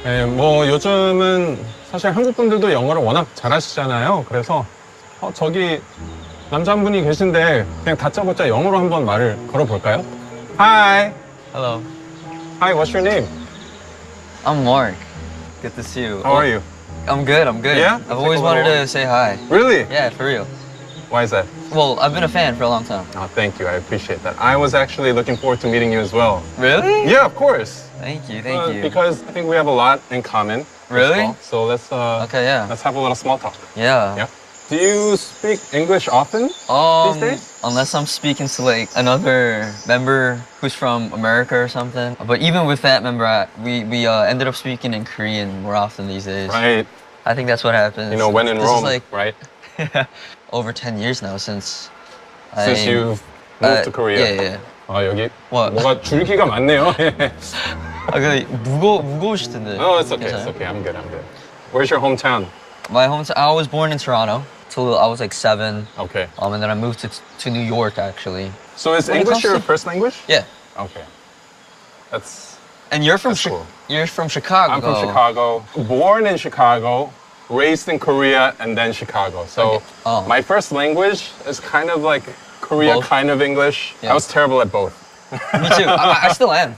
네, 뭐 요즘은 사실 한국 분들도 영어를 워낙 잘하시잖아요. 그래서 저기 남자 한 분이 계신데 그냥 다짜고짜 영어로 한번 말을 걸어볼까요? Hi, Hello. hi, what's your name? I'm Mark. Good to see you. How are you? I'm good. I'm good. Yeah? I've always wanted to say hi. Really? Yeah, for real. Why is that? Well, I've been a fan for a long time. Oh, thank you. I appreciate that. I was actually looking forward to meeting you as well. Really? Yeah, of course. Thank you. Thank you. Because I think we have a lot in common. as Really? well. So let's Okay, yeah. let's have a little small talk. Yeah. Yeah. Do you speak English often these days? Unless I'm speaking to like another member who's from America or something. But even with that member, we ended up speaking in Korean more often these days. Right. I think that's what happens. You know, when in This Rome, is like right? over 10 years now since Since you've moved to Korea. Yeah, yeah. 아, 여기 What? 뭐가 줄기가 많네요. 아, 그 무거우실 텐데. Oh, it's okay. It's 괜찮아요? okay. I'm good. I'm good. Where's your hometown? My hometown. I was born in Toronto till I was like 7. Okay. And then I moved to New York actually. So is When it English comes your to- first language? Yeah. Okay. That's. And you're from That's cool. You're from Chicago. I'm from Chicago. Born in Chicago, raised in Korea, and then Chicago. So Okay. Oh. my first language is kind of like Korea, Both? kind of English. Yeah. I was terrible at both. Me too. I still am.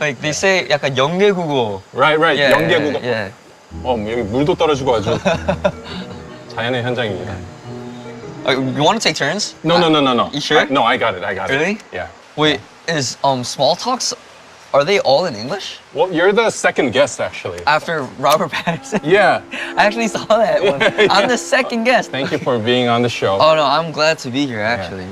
Like they say, 약간 영계국어. Right, right. Yeah, 연계국어. Yeah. 여기 물도 떨어지고 아주 자연의 현장입니다. You want to take turns? No, no, no, no, no. You sure? No, I got it. I got Really? it. Yeah. Wait, is small talks? Are they all in English? Well, you're the second guest, actually. After Robert Pattinson? Yeah. I actually saw that one. I'm the second guest. Thank you for being on the show. Oh no, I'm glad to be here actually.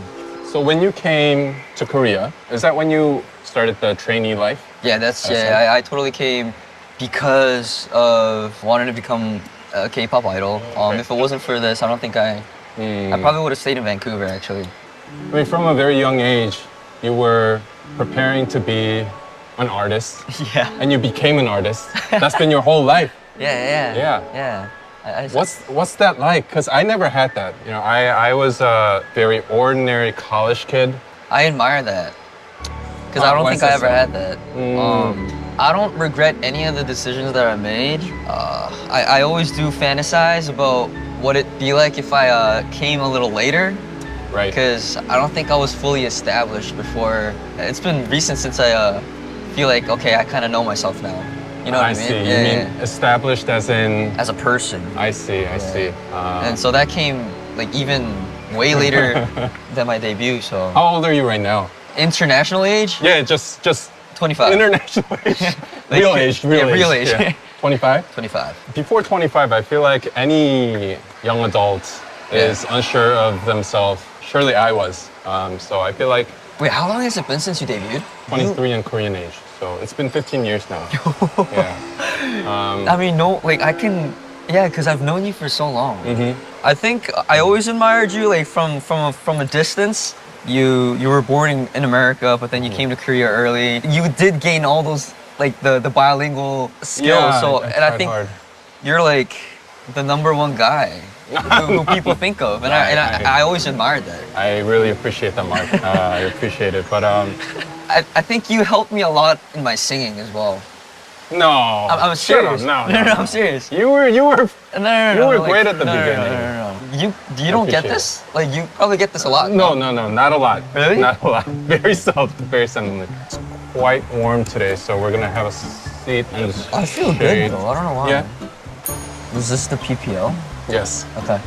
So when you came to Korea, is that when you started the trainee life? Yeah, that's That's yeah. I totally came because of wanting to become a K-pop idol. Okay. If it wasn't for this, I don't think I probably would have stayed in Vancouver actually. I mean, from a very young age, you were preparing to be an artist, Yeah. and you became an artist. That's been your whole life. Yeah. Yeah. Yeah. What's that like? Because I never had that. You know, I was a very ordinary college kid. I admire that because I don't why think is I that ever so? had that. I don't regret any of the decisions that I made. I always do fantasize about what it'd be like if I came a little later. Right. Because I don't think I was fully established before. It's been recent since I feel like, okay, I kind of know myself now. You know what I mean? see. Yeah, You mean established as in? as a person. I see. I see. And so that came like even way later than my debut. So How old are you right now? international age, Yeah, just 25. international age. Like, real age. yeah, real age. Yeah. 25? 25. Before 25, I feel like any young adult is unsure of themselves. Surely I was. So I feel like Wait, how long has it been since you debuted? 23 in Korean age. So it's been 15 years now. Yeah. I mean, no, like I can, yeah, because I've known you for so long. I think I always admired you, like from a distance. You were born in America, but then you came to Korea early. You did gain all those like the bilingual skills. Yeah, so I and I tried think hard. you're like the #1 guy who people think of, and I always admired that. I really appreciate that, Mark. I appreciate it. But I think you helped me a lot in my singing as well. no. I'm Shut up. serious. No, no, I'm serious. You were No. You were great at the no, beginning. No. You don't get appreciate this? Like you probably get this a lot. No, not a lot. Really? Not a lot. Very seldomly. It's quite warm today, so we're gonna have a seat in the I feel shade. good though. I don't know why. Yeah. Was this the PPL? Yes. Okay.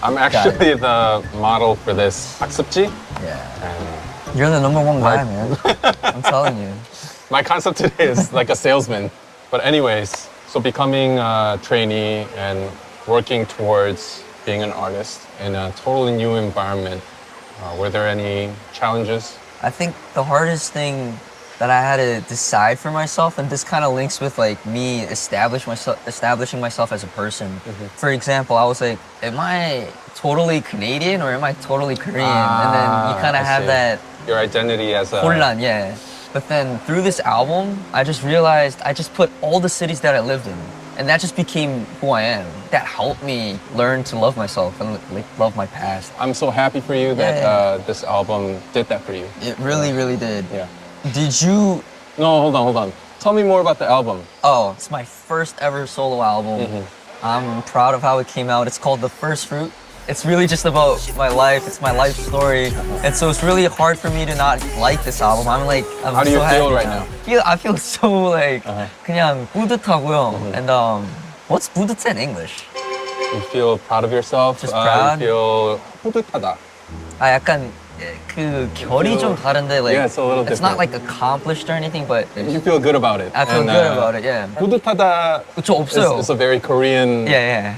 I'm actually the model for this 학습지. Yeah. And You're the #1 guy, man. I'm telling you. my concept today is like a salesman. But anyways, so becoming a trainee and working towards being an artist in a totally new environment. Were there any challenges? I think the hardest thing that I had to decide for myself, and this kind of links with like me establishing myself as a person. For example, I was like, am I totally Canadian or am I totally Korean? And then you kind of I have see. that Your identity as a... 혼란, yeah. But then through this album, I just realized I just put all the cities that I lived in, and that just became who I am. That helped me learn to love myself and like love my past. I'm so happy for you that Yeah. this album did that for you. It really, really did. Yeah. Did you? No, hold on. tell me more about the album. Oh, it's my first ever solo album. I'm proud of how it came out. It's called The First Fruit. It's really just about my life. It's my life story. And so it's really hard for me to not like this album. I'm How do you so feel happy right now. now? I feel so like 그냥 뿌듯하고요. And what's 뿌듯해 in English? You feel proud of yourself? Just proud? You feel 뿌듯하다. 약간 그 결이 좀 다른데 Yeah, it's a little it's not different. like accomplished or anything, but You feel good about it. I feel And, good about it. Yeah. 뿌듯하다 저 없어요. is a very Korean Yeah.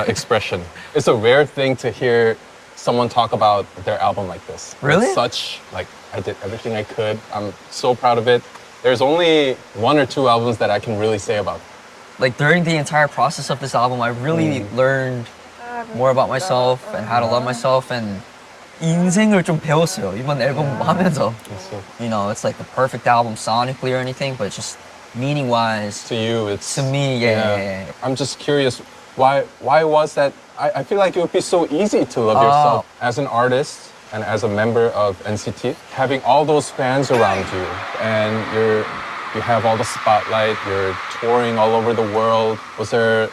expression. It's a rare thing to hear someone talk about their album like this. Really? It's such, like, I did everything I could. I'm so proud of it. There's only one or two albums that I can really say about. Like during the entire process of this album, I really learned more about myself and how to love myself and 인생을 좀 배웠어요. 이번 앨범 하면서. You know, it's like the perfect album sonically or anything, but just meaning-wise. To you, it's... To me, yeah. I'm just curious, why was that? I feel like it would be so easy to love yourself as an artist and as a member of NCT, having all those fans around you, and you have all the spotlight, you're touring all over the world. Was there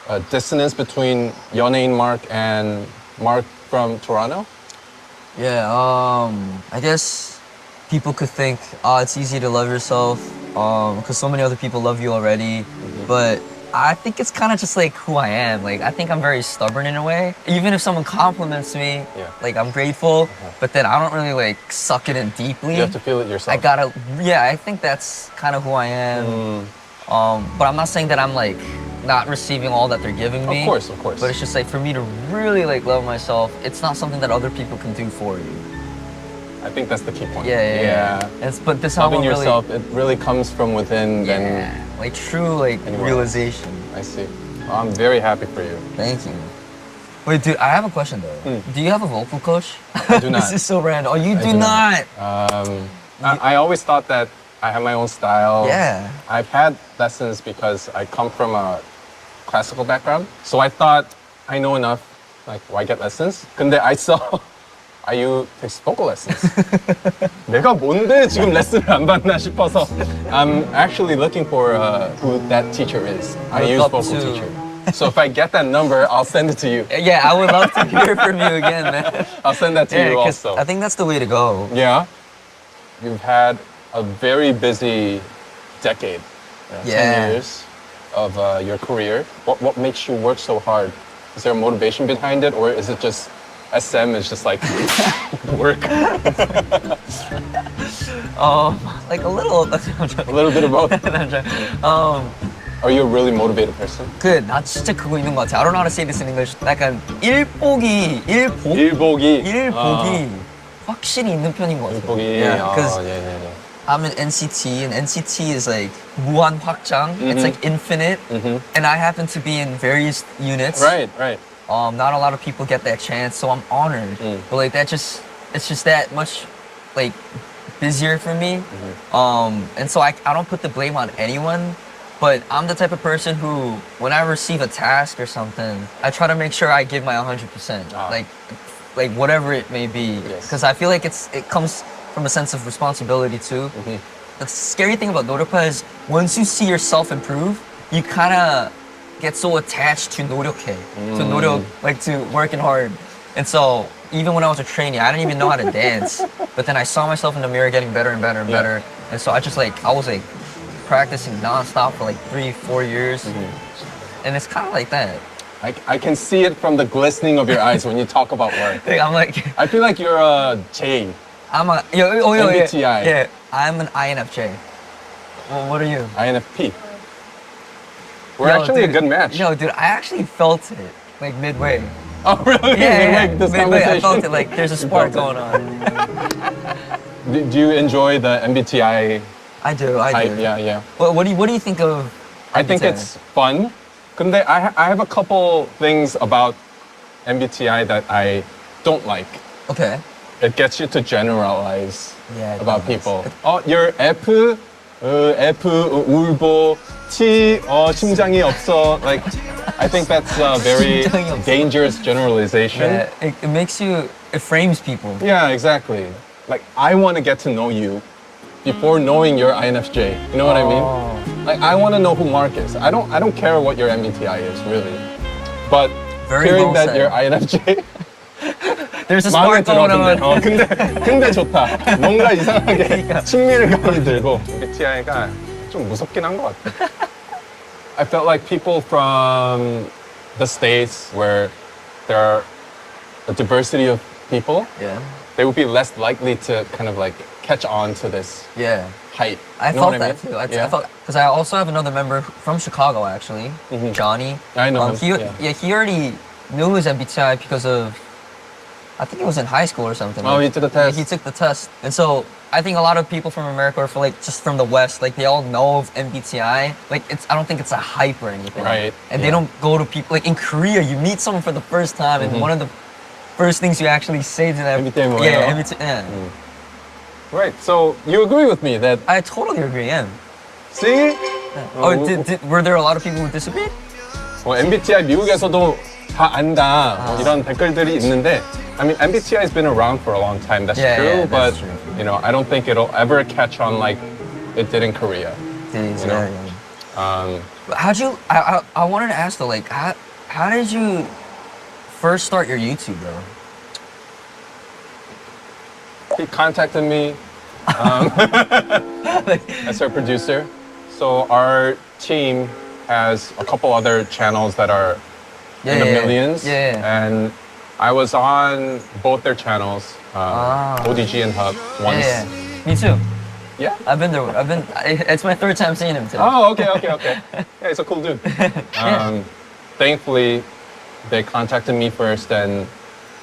a dissonance between 연예인 Mark and Mark from Toronto? Yeah, I guess people could think, it's easy to love yourself because so many other people love you already. But I think it's kind of just like who I am. Like, I think I'm very stubborn in a way. Even if someone compliments me, like, I'm grateful, but then I don't really, like, suck it in deeply. You have to feel it yourself. I think that's kind of who I am. But I'm not saying that I'm, like, not receiving all that they're giving me. Of course. But it's just like, for me to really, like, love myself, it's not something that other people can do for you. I think that's the key point. Yeah. But this Loving album yourself, it really comes from within. Yeah, like true like realization. I see. Well, I'm very happy for you. Thank you. Wait, dude, I have a question though. Do you have a vocal coach? I do not. This is so random. Oh, you I do not. I always thought that I have my own style. Yeah. I've had lessons because I come from a classical background. So I thought I know enough. Like, why get lessons? 근데 I saw IU takes vocal lessons. 내가 뭔데 지금 레슨을 안 받나 싶어서 I'm actually looking for who that teacher is. IU's vocal teacher. So if I get that number, I'll send it to you. Yeah, I would love to hear from you again, man. I'll send that to you 'cause also. I think that's the way to go. Yeah. You've had a very busy decade. 10 years of your career. What makes you work so hard? Is there a motivation behind it, or is it just SM is just like work? Like a little. A little bit of both. Are you a really motivated person? 나 진짜 그거 있는 것 같아. I don't know how to say this in English. 약간 일복이 확실히 있는 편인 것 같아. Because I'm in NCT, and NCT is like 무한 확장. It's like infinite, and I happen to be in various units. Right. Not a lot of people get that chance, so I'm honored. But like it's just that much like busier for me. And so I don't put the blame on anyone. But I'm the type of person who, when I receive a task or something, I try to make sure I give my 100%. Like whatever it may be. Because I feel like it comes from a sense of responsibility too. The scary thing about 노력파 is once you see yourself improve, you kind of get so attached to 노력해, to 노력, like to working hard. And so even when I was a trainee, I didn't even know how to dance. But then I saw myself in the mirror getting better and better and better. And so I was practicing nonstop for like 3-4 years. And it's kind of like that. I can see it from the glistening of your eyes when you talk about work. I'm like, I feel like you're a J. I'm a MBTI. Yeah, I'm an INFJ. Well, what are you? INFP. We're actually a good match. Yo, dude, I actually felt it like midway. Oh, really? Yeah, This midway, I conversation? felt it like there's a spark going on. Do you enjoy the MBTI I do. type? Yeah. What do you think of? I think MBTI? it's fun. 근데 I have a couple things about MBTI that I don't like. Okay. It gets you to generalize Yeah, it about does. people. You're F, 울보, T, 심장이 없어. Like, I think that's a very 심장이 없어. dangerous generalization. Yeah, it frames people. Yeah, exactly. Like, I want to get to know you before knowing your INFJ. You know what I mean? Like I want to know who Mark is. I don't care what your MBTI is really, but Very hearing well that said. you're INFJ. There's a 마음에 spark 들어 going 근데 on. 근데 좋다. 뭔가 이상하게 친밀감이 들고 MBTI가 좀 무섭긴 한 것 같아. I felt like people from the States where there are a diversity of people, Yeah. they would be less likely to kind of like catch on to this Yeah. hype. I You know felt what I that mean? too. Yeah. I felt because I also have another member from Chicago actually, Johnny. I know him, He yeah. he already knew his MBTI because of I think it was in high school or something. Oh, he took the test. He took the test, and so I think a lot of people from America or for like just from the West, like they all know of MBTI. Like I don't think it's a hype or anything. Right, And they yeah. don't go to people like in Korea. You meet someone for the first time, and one of the first things you actually say to them, MBTI 뭐예요? yeah, MBTI. Yeah. Right. So you agree with me that I totally agree. Yeah. see? Oh, were there a lot of people who disagreed? MBTI 미국에서도 다 안다 뭐 이런 댓글들이 있는데 I mean MBTI has been around for a long time. That's Yeah, true, yeah, but that's true. you know I don't think it'll ever catch on like it did in Korea. Days, You know? yeah. How'd you? I wanted to ask though, like, how did you first start your YouTube, though? He contacted me as our producer. So our team has a couple other channels that are in the millions. Yeah. And I was on both their channels, ODG and Hub, once. Yeah. Me too. Yeah? I've been there. It's my third time seeing him today. Oh, okay. Yeah, he's a cool dude. Thankfully, they contacted me first and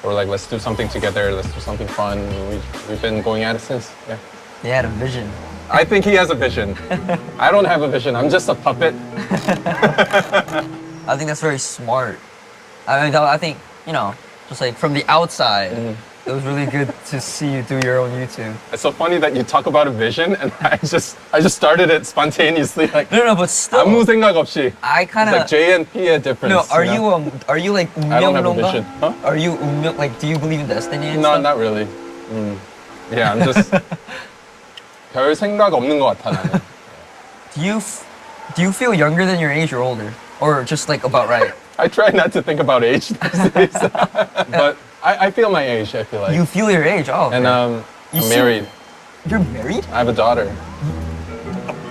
were like, let's do something together, let's do something fun. We've been going at it since, yeah. They had a vision. I think he has a vision. I don't have a vision, I'm just a puppet. I think that's very smart. I think, you know, just like from the outside, it was really good to see you do your own YouTube. It's so funny that you talk about a vision and I just started it spontaneously, like No, but still, 아무 생각 없이. I kind It's of. like J and P의 difference. No, are know? you like I don't have a 운명론가? vision. Huh? Are you like do you believe in destiny and No, stuff? not really. Yeah, I'm just 별 생각 없는 것 같아 나는. Do you feel younger than your age or older? Or just like about right? I try not to think about age these days. But I feel my age, I feel like. You feel your age, oh. And You I'm seem- married. You're married? I have a daughter.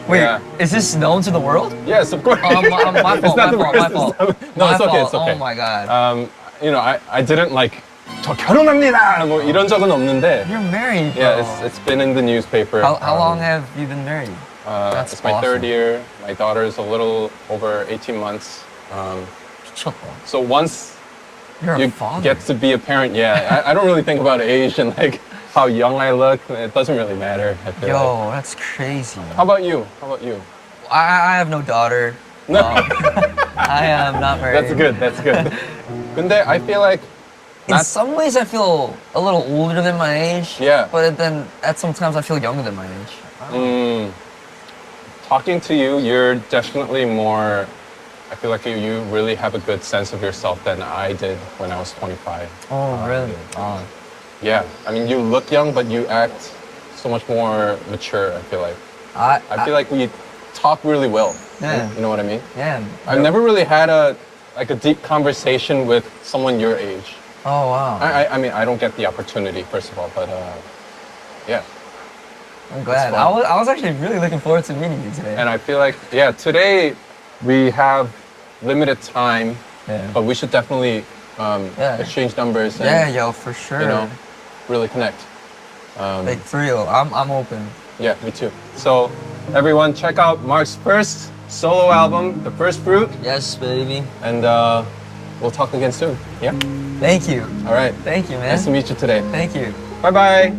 Wait, Yeah. is this known to the world? Yes, of course. My It's fault, not the my first fault. time. No, My it's okay, fault. it's okay. Oh my god. You know, I didn't like 저 결혼합니다 뭐 이런 적은 없는데. You're married, bro. Yeah, it's been in the newspaper. How long have you been married? That's It's my awesome. third year. My daughter is a little over 18 months. 미쳤다. So once You're you a father. get to be a parent, yeah, I don't really think about age and like how young I look. It doesn't really matter. I feel like. Yo, that's crazy. How about you? How about you? I have no daughter. No. I am not married. That's good. That's good. 근데 I feel like In some ways, I feel a little older than my age. Yeah. But then at sometimes I feel younger than my age. talking to you, you're definitely more. I feel like you really have a good sense of yourself than I did when I was 25. Oh, really? Yeah, I mean, you look young, but you act so much more mature. I feel like. I feel like we talk really well. Yeah. You know what I mean? Yeah. I've never really had a deep conversation with someone your age. Oh, wow. I mean, I don't get the opportunity, first of all, but yeah. I'm glad. fun. I was actually really looking forward to meeting you today. And I feel like, yeah, today we have limited time, Yeah. but we should definitely Yeah. exchange numbers and, Yeah, yo, for sure. you know, really connect. Like, for real, I'm open. Yeah, me too. So, everyone, check out Mark's first solo album, The First Fruit, Yes, baby. and we'll talk again soon. Yeah? Thank you. All right. Thank you, man. Nice to meet you today. Thank you. Bye bye.